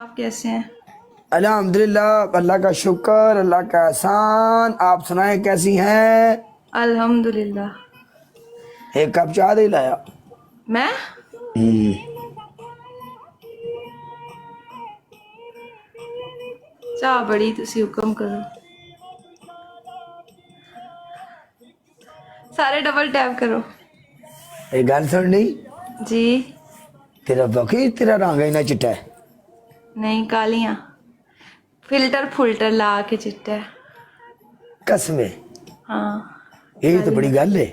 आप कैसे हैं? अल्हम्दुलिल्लाह, अल्लाह का शुक्र, अल्लाह का एहसान। आप सुनाएं कैसी हैं? अल्हम्दुलिल्लाह। एक कप चाय दे लाया। मैं चाह बड़ी तुसी हुक्म करो। सारे डबल टैप करो। एक गल सुननी, जी तेरा बकी तेरा रंग इना चिट्टा है। नहीं, कालियां फिल्टर फुल्टर ला के चिट्टा है। कसमे हाँ यही तो बड़ी कालियां। गल है।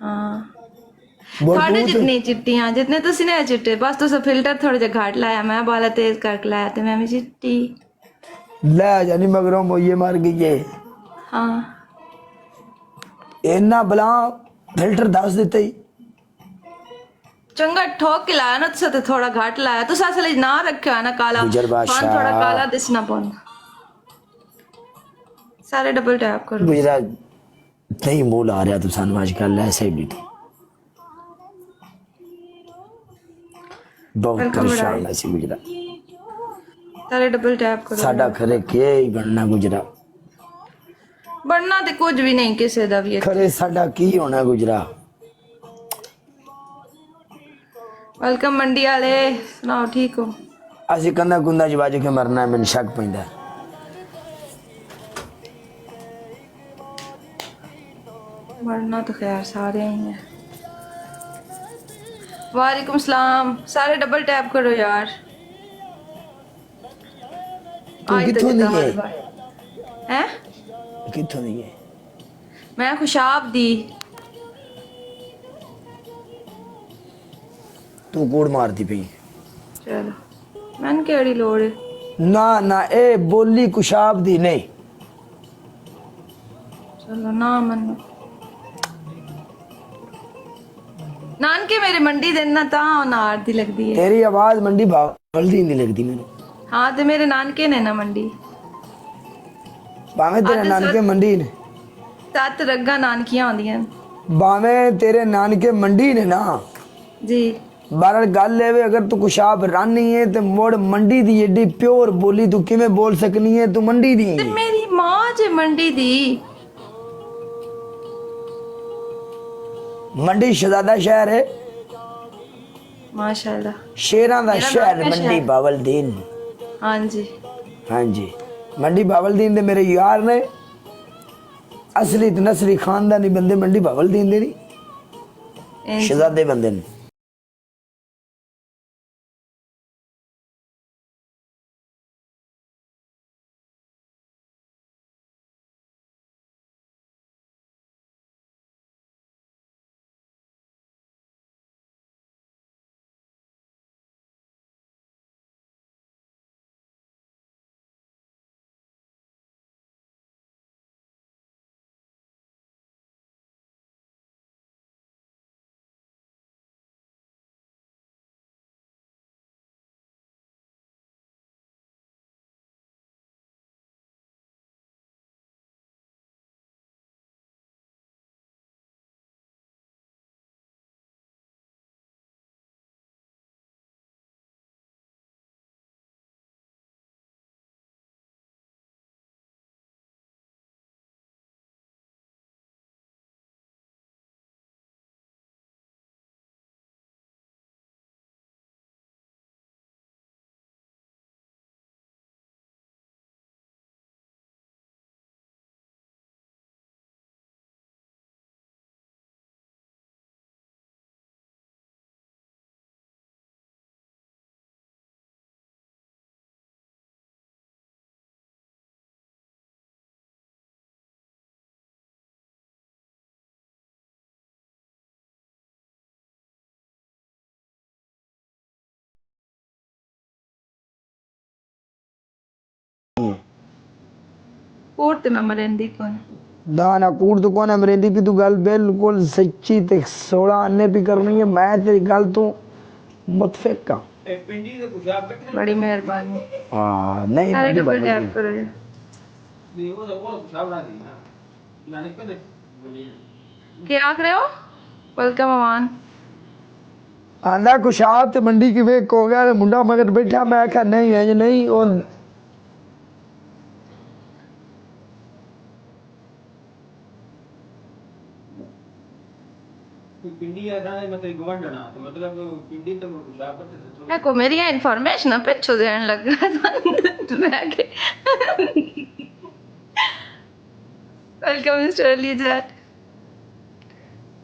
हाँ बोल थोड़े तू तो जितनी चिट्टियां जितने तुसी ने चिट्टे, बस तुसा फिल्टर थोड़े जे घाट लाया, मैं बाला तेज करके लाया ते मैं भी चिट्टी। ले जानी मगरों मोये मार गई है। हाँ इना बला फिल्टर दस दिते ही। चंगा ठोक के लाया ना तुसा, ते थोड़ा घाट लाया तुसा। असली ना रखा है ना काला, गुजर फान थोड़ा बादशाह काला दिसना पौंदा। सारे डबल टैप करो। गुजरा नहीं मूल आ रहा तू सानू अजकल ऐसे भी थी। बहुत वेलकम बढ़ाए। परेशान ऐसी गुजरा। सारे डबल टैप करो साडा यार। खरे के ही बनना गुजरा। बनना तो कुछ भी नहीं किसी दा भी इत्थे। खरे साडा की होना गुजरा। वेलकम मंडी वाले, सुनाओ ठीक हो? ਅਸੀਂ ਕੰਧਾ ਕੁੰਦਾ ਚ ਵੱਜ ਕੇ ਮਰਨਾ ਹੈ, ਮੈਨੂੰ ਸ਼ੱਕ ਪੈਂਦਾ। मरना तो खैर सारे ही हैं। वालेकुम सलाम। सारे डबल टैप करो यार। ਤੂੰ आज तक ਕਿੱਥੋਂ जितना ਦੀ ਹੈ? हर बार हैं। ਕਿੱਥੋਂ ਦੀ ਹੈ? मैं खुशाब दी। ਤੂੰ ਕੂੜ ਮਾਰਦੀ ਪਈ। चलो मैंने केड़ी लोड़ है। ਨਾ ਨਾ ਇਹ ਬੋਲੀ ਕੁਸ਼ਾਬ ਦੀ ਨਹੀਂ। चलो ना मनो। नानके मेरे मंडी देना ता नार दी लगदी है। ਤੇਰੀ ਆਵਾਜ਼ ਮੰਡੀ ਬਾਵਲ ਦੀ ਨਹੀਂ ਲੱਗਦੀ ਮੈਨੂੰ। हाँ तो मेरे नानके ने ना मंडी। ਭਾਵੇਂ ਤੇਰੇ ਅੱਜ ਨਾਨਕੇ ਮੰਡੀ ਨੇ, 7 रग्गा नानकियां होंदियां। ਭਾਵੇਂ ਤੇਰੇ ਨਾਨਕੇ ਮੰਡੀ ਨੇ ਨਾ। जी ਬਾਹਰ ਗੱਲ ਇਹ ਵੇ, ਅਗਰ ਤੂੰ ਕੁਸ਼ਾਬ ਰਾਨੀ ਹੈ ਤੇ ਮੋੜ ਮੰਡੀ ਦੀ ਏਡੀ ਪਿਓਰ ਬੋਲੀ ਤੂੰ ਕਿਵੇਂ ਬੋਲ ਸਕਨੀ ਹੈ? ਤੂੰ ਮੰਡੀ ਦੀ ते ਹੈ। मेरी मां जे मंडी दी। ਮੰਡੀ ਸ਼ਹਜ਼ਾਦਾ ਸ਼ਹਿਰ ਹੈ, माशाल्लाह। ਸ਼ੇਰਾਂ ਦਾ ਮੇਰਾ ਸ਼ਹਿਰ ਨਾਨਕਾ ਮੰਡੀ ਸ਼ਹਿਰ। ਬਾਵਲਦੀਨ। हाँ जी ਹਾਂਜੀ ਮੰਡੀ ਬਾਵਲਦੀਨ ਦੇ ਮੇਰੇ ਯਾਰ ਨੇ। ਅਸਲੀ ਤੇ ਨਸਲੀ ਖਾਨਦਾਨੀ ਬੰਦੇ ਮੰਡੀ ਬਾਵਲਦੀਨ ਦੇ ਨਹੀਂ, इंज। ਸ਼ਹਜ਼ਾਦੇ ਬੰਦੇ ਨੇ। कोट ते मैं मरेंदी कौन। ना ना कूड़ तो कौन है मरेंदी भी। तू गल बिल्कुल सच्ची ते 16 अन्ने भी करनी है। मैं तेरी गल तो मुतफिक हाँ। बड़ी मेहरबानी। हाँ नहीं सारे मंडी डबल बावलदीन। टैप करो यार। क्या आख रहे हो? वेलकम अमान। ਆਂਦਾ ਕੁਸ਼ਾਬ ਤੇ ਮੰਡੀ ਕਿਵੇਂ ਹੋ ਗਿਆ, ਤੇ ਮੁੰਡਾ ਮਗਰ ਬੈਠਾ। ਮੈਂ ਕਿਹਾ ਨਹੀਂ ਇੰਜ ਨਹੀਂ, ਉਹ को मेरी इन्फॉर्मेशन पिछू देन लग रहा है। Welcome mister Alijan.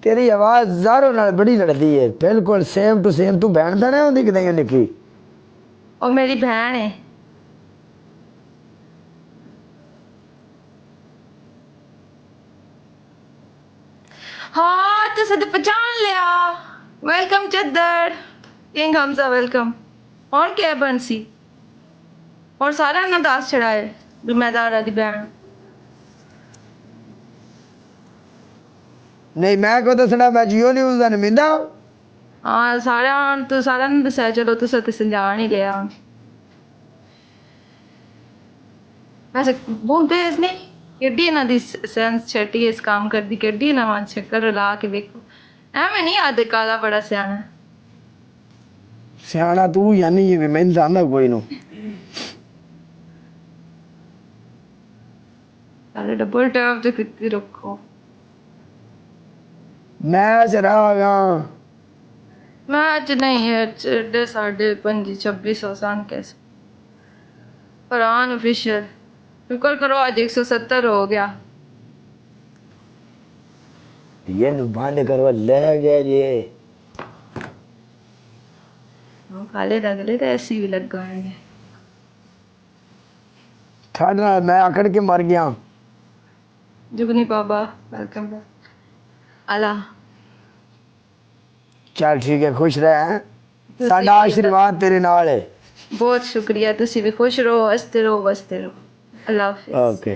तेरी आवाज ਜ਼ਾਰੋ ਨਾਲ ਬੜੀ ਲੜਦੀ ਹੈ, ਬਿਲकुल सेम टू सेम। तू बहन ਤਾਂ नहीं ਹੁੰਦੀ ਕਿਤੇ ਨਿੱਕੀ? और मेरी बहन है। हाँ तो सद पहचान लिया। वेलकम चद्दर किंग हमजा, वेलकम। और क्या बंसी और सारा ना दास चढ़ाए जिम्मेदार दी बहन। नहीं मैं को दसना, मैं जियो न्यूज़ ਦਾ ਨਮਿੰਦਾ। हाँ सारा तो सारा ने दसा, चलो तुस ते संजान ही लिया। वैसे बोलते नहीं केडी ना दी सेंस छटी इस काम कर दी, केडी ना मान चक्कर ला के देखो। ਐਵੇਂ ਨਹੀਂ ਆਦੇ ਕਾਲਾ ਬੜਾ ਸਿਆਣਾ। ਸਿਆਣਾ ਤੂੰ ਯਾਨੀ ਜਿਵੇਂ ਮੈਨੂੰ ਜਾਣਦਾ ਕੋਈ ਨੂੰ। ਸਾਰੇ ਡਬਲ ਟੈਪ ਤੇ ਕਿੱਥੇ ਰੱਖੋ। ਮੈਂ ਜਰਾ ਗਾ मैं आज नहीं है, 5:30 सन कैसे फरहान ऑफिशियल शुक्र करो आज 170 हो गया। ये बंद करो, ले गया ये काले रगले तो ऐसी भी लग गए। ठंड ਨਾਲ मैं आकड़ के मर गया। जुगनी बाबा वेलकम अला। चल ठीक है, खुश रह। साडा आशीर्वाद तेरे नाल है। बहुत शुक्रिया, तुसी भी खुश रहो, हंसते रहो, बसते रहो। अल्लाह हाफिज। ओके।